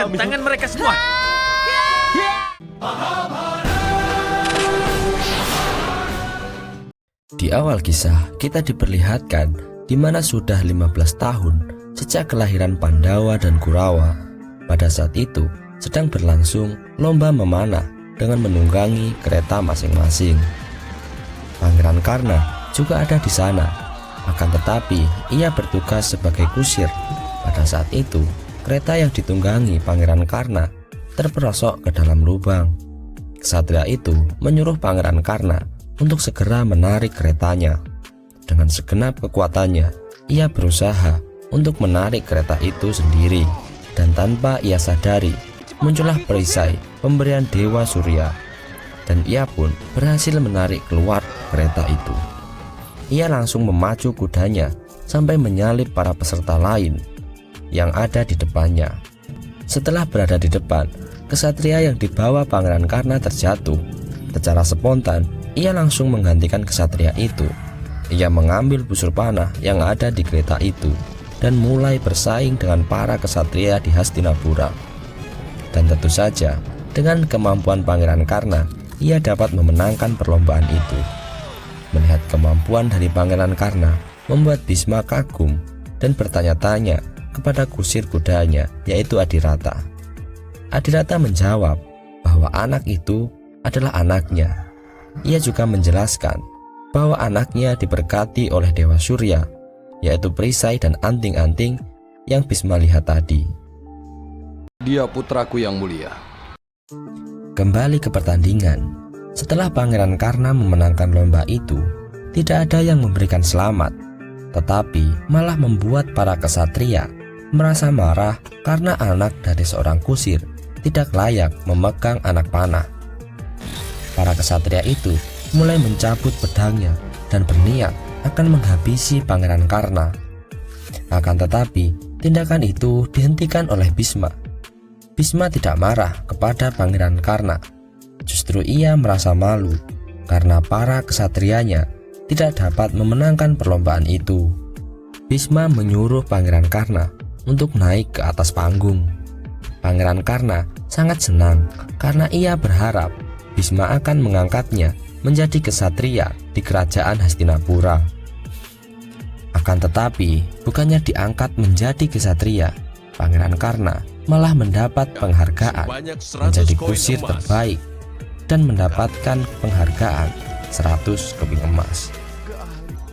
jam tangan mereka semua. Di awal kisah, kita diperlihatkan di mana sudah 15 tahun sejak kelahiran Pandawa dan Kurawa. Pada saat itu, sedang berlangsung lomba memanah dengan menunggangi kereta masing-masing. Pangeran Karna juga ada di sana. Akan tetapi, ia bertugas sebagai kusir. Pada saat itu, kereta yang ditunggangi Pangeran Karna terperosok ke dalam lubang. Ksatria itu menyuruh Pangeran Karna untuk segera menarik keretanya. Dengan segenap kekuatannya, ia berusaha untuk menarik kereta itu sendiri. Dan tanpa ia sadari, muncullah perisai pemberian Dewa Surya. Dan ia pun berhasil menarik keluar kereta itu. Ia langsung memacu kudanya sampai menyalip para peserta lain yang ada di depannya. Setelah berada di depan, ksatria yang dibawa Pangeran Karna terjatuh. Secara spontan, ia langsung menggantikan ksatria itu. Ia mengambil busur panah yang ada di kereta itu dan mulai bersaing dengan para ksatria di Hastinapura. Dan tentu saja, dengan kemampuan Pangeran Karna, ia dapat memenangkan perlombaan itu. Melihat kemampuan dari Pangeran Karna membuat Bisma kagum dan bertanya-tanya kepada kusir kudanya, yaitu Adirata. Adirata menjawab bahwa anak itu adalah anaknya. Ia juga menjelaskan bahwa anaknya diberkati oleh Dewa Surya, yaitu perisai dan anting-anting yang Bisma lihat tadi. Dia putraku yang mulia. Kembali ke pertandingan. Setelah Pangeran Karna memenangkan lomba itu, tidak ada yang memberikan selamat, tetapi malah membuat para ksatria merasa marah karena anak dari seorang kusir tidak layak memegang anak panah. Para ksatria itu mulai mencabut pedangnya dan berniat akan menghabisi Pangeran Karna. Akan tetapi, tindakan itu dihentikan oleh Bisma. Bisma tidak marah kepada Pangeran Karna. Justru ia merasa malu karena para ksatrianya tidak dapat memenangkan perlombaan itu. Bisma menyuruh Pangeran Karna untuk naik ke atas panggung. Pangeran Karna sangat senang karena ia berharap Bisma akan mengangkatnya menjadi ksatria di kerajaan Hastinapura. Akan tetapi, bukannya diangkat menjadi ksatria, Pangeran Karna malah mendapat penghargaan menjadi kusir terbaik dan mendapatkan penghargaan 100 keping emas.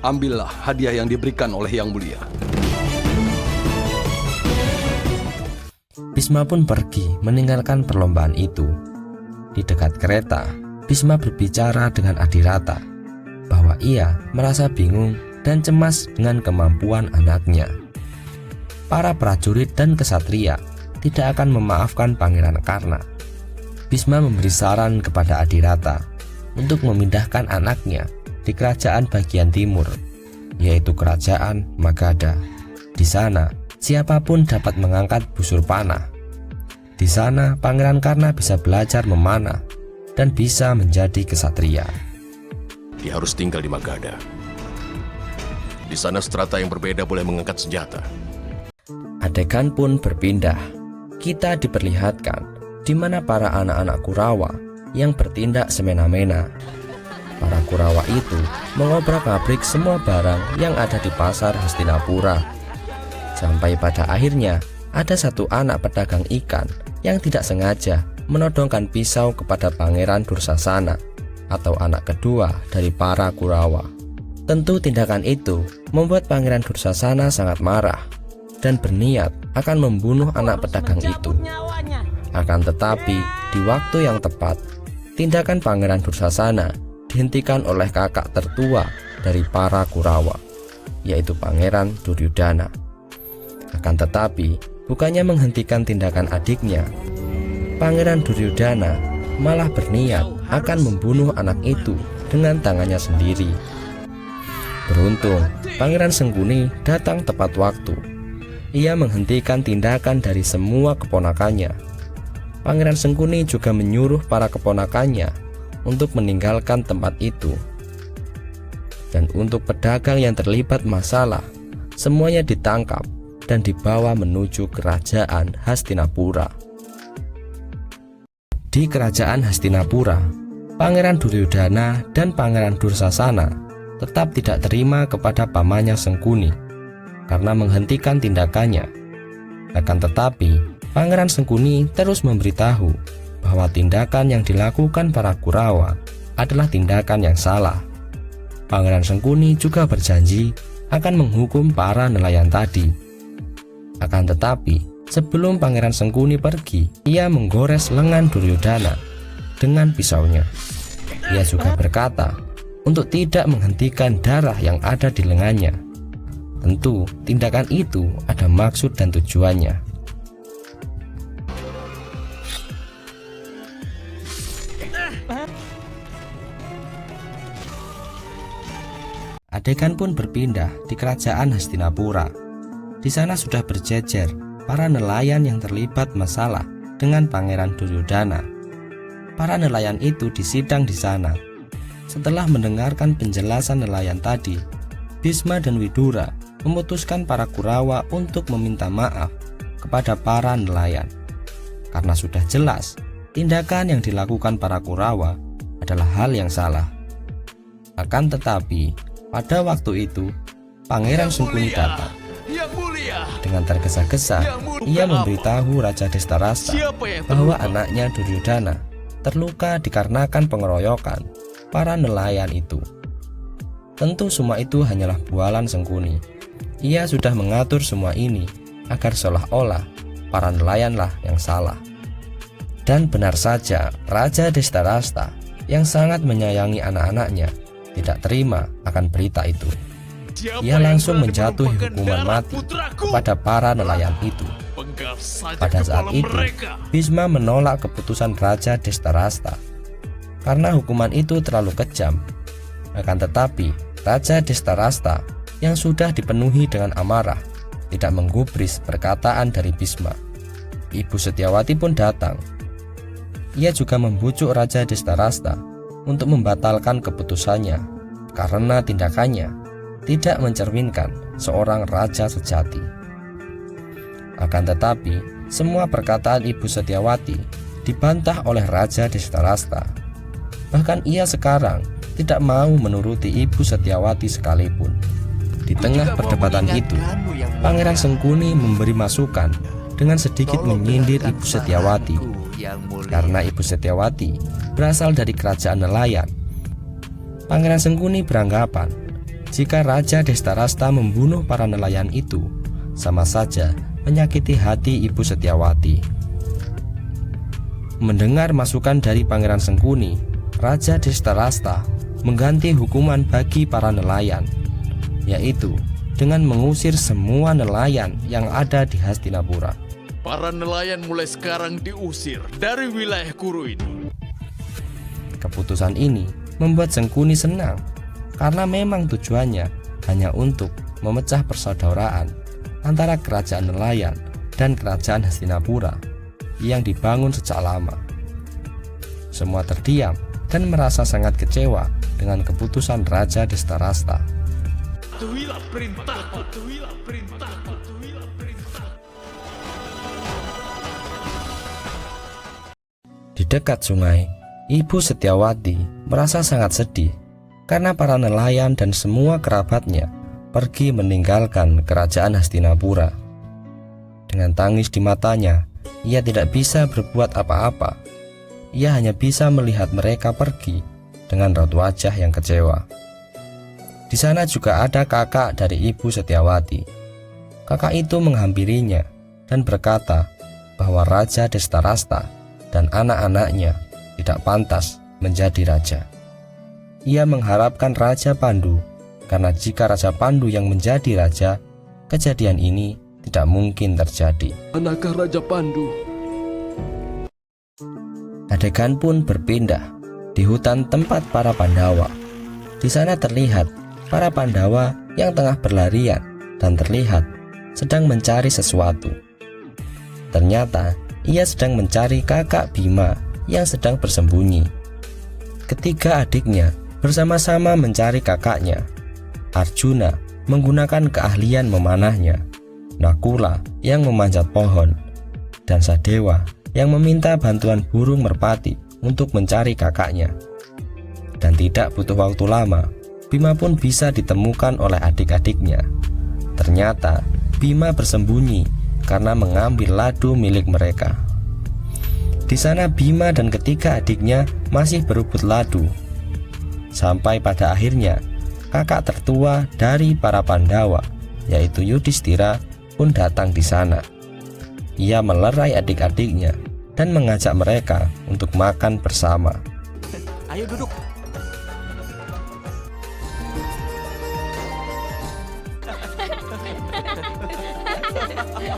Ambillah hadiah yang diberikan oleh Yang Mulia. Bisma pun pergi meninggalkan perlombaan itu. Di dekat kereta, Bisma berbicara dengan Adirata bahwa ia merasa bingung dan cemas dengan kemampuan anaknya. Para prajurit dan ksatria tidak akan memaafkan Pangeran Karna. Bisma memberi saran kepada Adirata untuk memindahkan anaknya di kerajaan bagian timur, yaitu kerajaan Magadha. Di sana, siapapun dapat mengangkat busur panah. Di sana, Pangeran Karna bisa belajar memanah dan bisa menjadi ksatria. Dia harus tinggal di Magadha. Di sana strata yang berbeda boleh mengangkat senjata. Adegan pun berpindah. Kita diperlihatkan di mana para anak-anak Kurawa yang bertindak semena-mena. Para Kurawa itu mengobrak-abrik semua barang yang ada di pasar Hastinapura. Sampai pada akhirnya ada satu anak pedagang ikan yang tidak sengaja menodongkan pisau kepada Pangeran Dursasana atau anak kedua dari para Kurawa. Tentu tindakan itu membuat Pangeran Dursasana sangat marah dan berniat akan membunuh anak pedagang itu. Akan tetapi, di waktu yang tepat, tindakan Pangeran Dursasana dihentikan oleh kakak tertua dari para Kurawa, yaitu Pangeran Duryudana. Akan tetapi, bukannya menghentikan tindakan adiknya, Pangeran Duryudana malah berniat akan membunuh anak itu dengan tangannya sendiri. Beruntung, Pangeran Sengguni datang tepat waktu. Ia menghentikan tindakan dari semua keponakannya. Pangeran Sengguni juga menyuruh para keponakannya untuk meninggalkan tempat itu. Dan untuk pedagang yang terlibat masalah, semuanya ditangkap dan dibawa menuju kerajaan Hastinapura. Di kerajaan Hastinapura, Pangeran Duryodhana dan Pangeran Dursasana tetap tidak terima kepada pamannya Sengkuni karena menghentikan tindakannya. Akan tetapi, Pangeran Sengkuni terus memberitahu bahwa tindakan yang dilakukan para Kurawa adalah tindakan yang salah. Pangeran Sengkuni juga berjanji akan menghukum para nelayan tadi. Akan tetapi, sebelum Pangeran Sengkuni pergi, ia menggores lengan Duryodhana dengan pisaunya. Ia juga berkata untuk tidak menghentikan darah yang ada di lengannya. Tentu, tindakan itu ada maksud dan tujuannya. Adegan pun berpindah di kerajaan Hastinapura. Di sana sudah berjejer para nelayan yang terlibat masalah dengan Pangeran Duryodhana. Para nelayan itu disidang di sana. Setelah mendengarkan penjelasan nelayan tadi, Bhisma dan Widura memutuskan para Kurawa untuk meminta maaf kepada para nelayan. Karena sudah jelas, tindakan yang dilakukan para Kurawa adalah hal yang salah. Akan tetapi, pada waktu itu, Pangeran Sengkuni datang. Dengan tergesa-gesa, ia memberitahu Raja Destarasta bahwa anaknya Duryodhana terluka dikarenakan pengeroyokan para nelayan itu. Tentu semua itu hanyalah bualan Sengkuni. Ia sudah mengatur semua ini agar seolah-olah para nelayanlah yang salah. Dan benar saja, Raja Destarasta yang sangat menyayangi anak-anaknya tidak terima akan berita itu. Ia langsung menjatuhi hukuman mati kepada para nelayan itu. Pada saat itu, Bhisma menolak keputusan Raja Destarasta karena hukuman itu terlalu kejam. Akan tetapi, Raja Destarasta yang sudah dipenuhi dengan amarah tidak menggubris perkataan dari Bhisma. Ibu Setyawati pun datang. Ia juga membujuk Raja Destarasta untuk membatalkan keputusannya karena tindakannya tidak mencerminkan seorang raja sejati. Akan tetapi, semua perkataan Ibu Setyawati dibantah oleh Raja Destarasta. Bahkan ia sekarang tidak mau menuruti Ibu Setyawati sekalipun. Di tengah perdebatan itu, Pangeran Sengkuni memberi masukan dengan sedikit menyindir Ibu Setyawati. Karena Ibu Setyawati berasal dari kerajaan nelayan, Pangeran Sengkuni beranggapan jika Raja Destarasta membunuh para nelayan itu sama saja menyakiti hati Ibu Setyawati. Mendengar masukan dari Pangeran Sengkuni, Raja Destarasta mengganti hukuman bagi para nelayan, yaitu dengan mengusir semua nelayan yang ada di Hastinapura. Para nelayan mulai sekarang diusir dari wilayah Kuru ini. Keputusan ini membuat Sengkuni senang karena memang tujuannya hanya untuk memecah persaudaraan antara kerajaan nelayan dan kerajaan Hastinapura yang dibangun sejak lama. Semua terdiam dan merasa sangat kecewa dengan keputusan Raja Destarasta. Patuhilah perintahku, patuhilah perintahku, patuhilah perintahku. Di dekat sungai, Ibu Setyawati merasa sangat sedih karena para nelayan dan semua kerabatnya pergi meninggalkan kerajaan Hastinapura. Dengan tangis di matanya, ia tidak bisa berbuat apa-apa. Ia hanya bisa melihat mereka pergi dengan raut wajah yang kecewa. Di sana juga ada kakak dari Ibu Setyawati. Kakak itu menghampirinya dan berkata bahwa Raja Destarasta dan anak-anaknya tidak pantas menjadi raja. Ia mengharapkan Raja Pandu, karena jika Raja Pandu yang menjadi raja, kejadian ini tidak mungkin terjadi. Manakah Raja Pandu? Adegan pun berpindah di hutan tempat para Pandawa. Di sana terlihat para Pandawa yang tengah berlarian dan terlihat sedang mencari sesuatu. Ternyata ia sedang mencari kakak Bima yang sedang bersembunyi. Ketiga adiknya bersama-sama mencari kakaknya. Arjuna menggunakan keahlian memanahnya, Nakula yang memanjat pohon, dan Sadewa yang meminta bantuan burung merpati untuk mencari kakaknya. Dan tidak butuh waktu lama, Bima pun bisa ditemukan oleh adik-adiknya. Ternyata Bima bersembunyi karena mengambil ladu milik mereka. Di sana Bima dan ketiga adiknya masih berebut ladu. Sampai pada akhirnya kakak tertua dari para Pandawa, yaitu Yudhistira, pun datang di sana. Ia melerai adik-adiknya dan mengajak mereka untuk makan bersama. Ayo duduk.